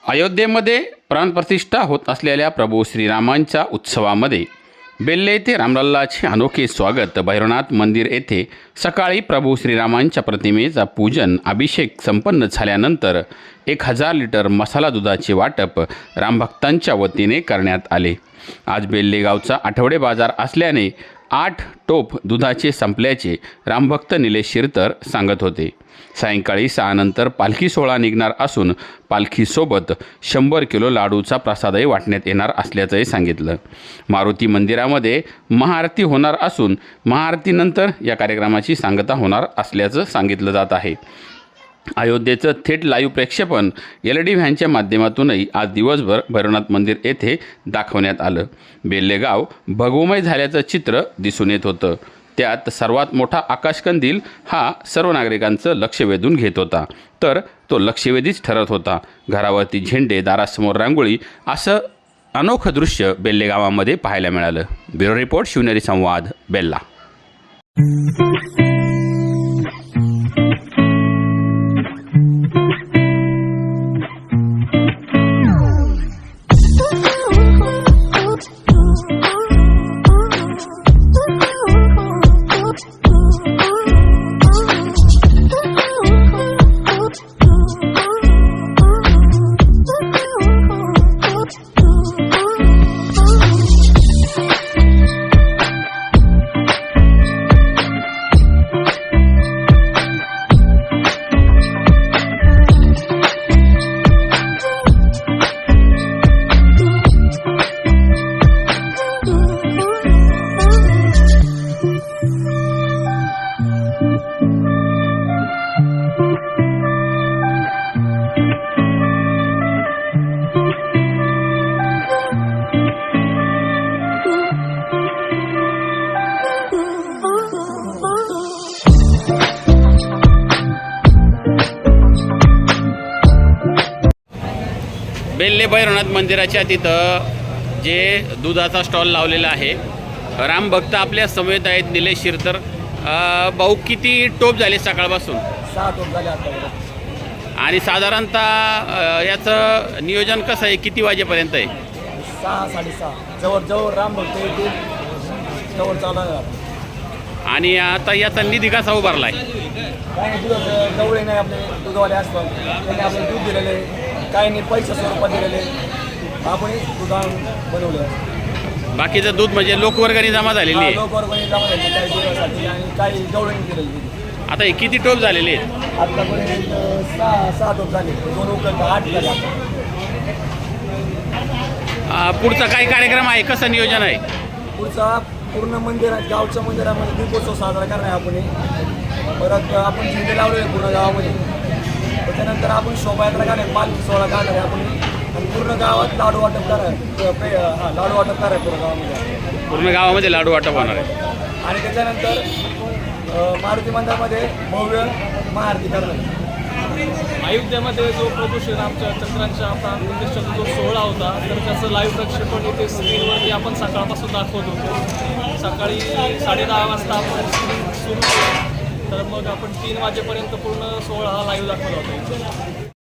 अयोध्येमध्ये प्राणप्रतिष्ठा होत असलेल्या प्रभू श्रीरामांच्या उत्सवामध्ये बेल्ले येथे रामलल्लाचे अनोखे स्वागत। भैरवनाथ मंदिर येथे सकाळी प्रभू श्रीरामांच्या प्रतिमेचा पूजन अभिषेक संपन्न झाल्यानंतर 1000 लिटर मसाला दुधाचे वाटप रामभक्तांच्या वतीने करण्यात आले। आज बेल्ले गावचा आठवडे बाजार असल्याने 8 टोप दुधाचे संपल्याचे रामभक्त निलेश शिरतर सांगत होते। सायंकाळी 6 नंतर पालखी सोहळा निघणार असून पालखीसोबत 100 किलो लाडूचा प्रसादही वाटण्यात येणार असल्याचंही सांगितलं। मारुती मंदिरामध्ये महाआरती होणार असून महाआरतीनंतर या कार्यक्रमाची सांगता होणार असल्याचं सांगितलं जात आहे। अयोध्येचं थेट लाईव्ह प्रक्षेपण LED व्हॅनच्या माध्यमातूनही आज दिवसभर भैरवनाथ मंदिर येथे दाखवण्यात आलं। बेल्ले गाव भगवमय झाल्याचं चित्र दिसून येत होतं। त्यात सर्वात मोठा आकाशकंदील हा सर्व नागरिकांचं लक्ष वेधून घेत होता, तर तो लक्षवेधीच ठरत होता। घरावरती झेंडे, दारासमोर रांगोळी असं अनोखं दृश्य बेल्ले गावामध्ये पाहायला मिळालं। ब्युरो रिपोर्ट, शिवनेरी संवाद, बेल्ला। बेल्ले भैरवनाथ मंदिराच्या तिथं जे दुधाचा स्टॉल लावलेला आहे, रामभक्त आपल्या समेत आहेत निलेश शिरतर। भाऊ, किती टोप झाले सकाळपासून? 6 टोप झाले आता। आणि साधारणतः याचं नियोजन कसं आहे, किती वाजेपर्यंत आहे? 6 साडेसहा जवळ रामभक्त येतील जवळ चालू। आणि आता याचा निधी कसा उभारला आहे? काही दूध जवळ नाही, आपले दूधवाले असतात त्यांनी आपले दूध दिलेले, काही नाही पैसे स्वरूपात दिलेले, आपण दुकान बनवले। बाकीचं दूध म्हणजे लोकवर्गणी जमा झालेली आहे? लोकवर्गणी जमा झाली काही दिवसासाठी आणि काही जवळणी दिलेली। आता हे किती टोप झालेले आहेत? आतापर्यंत 6 टोप झाले, 2 उकळत 8 झाले। पुढचा काय कार्यक्रम आहे, कसं नियोजन आहे? पुढचा पूर्ण मंदिरात, गावच्या मंदिरामध्ये दीपोत्सव साजरा करणार आहे आपण। परत आपण झेंडे लावले पूर्ण गावामध्ये, त्याच्यानंतर आपण शोभायात्रा काढणार, पालखी सोहळा काढणार आहे आपण, आणि पूर्ण गावात लाडू वाटप करणार। लाडू वाटप करणार पूर्ण गावामध्ये, पूर्ण गावामध्ये लाडू वाटप होणार आहे। आणि त्याच्यानंतर मारुती मंदिरामध्ये भव्य महाआरती करणार। अयोध्येमध्ये जो प्रभू श्रीरामच्या चक्रांच्या प्रतिष्ठेचा जो सोहळा होता, तर त्याचं लाईव्ह प्रक्षेपण इथे स्क्रीनवरती आपण सकाळपासून दाखवत होतो। सकाळी 10:30 वाजता आपण स्क्रीन सुरू केलं, तर मग आपण 3 वाजेपर्यंत पूर्ण सोहळा हा लाईव्ह दाखवला होता इथे।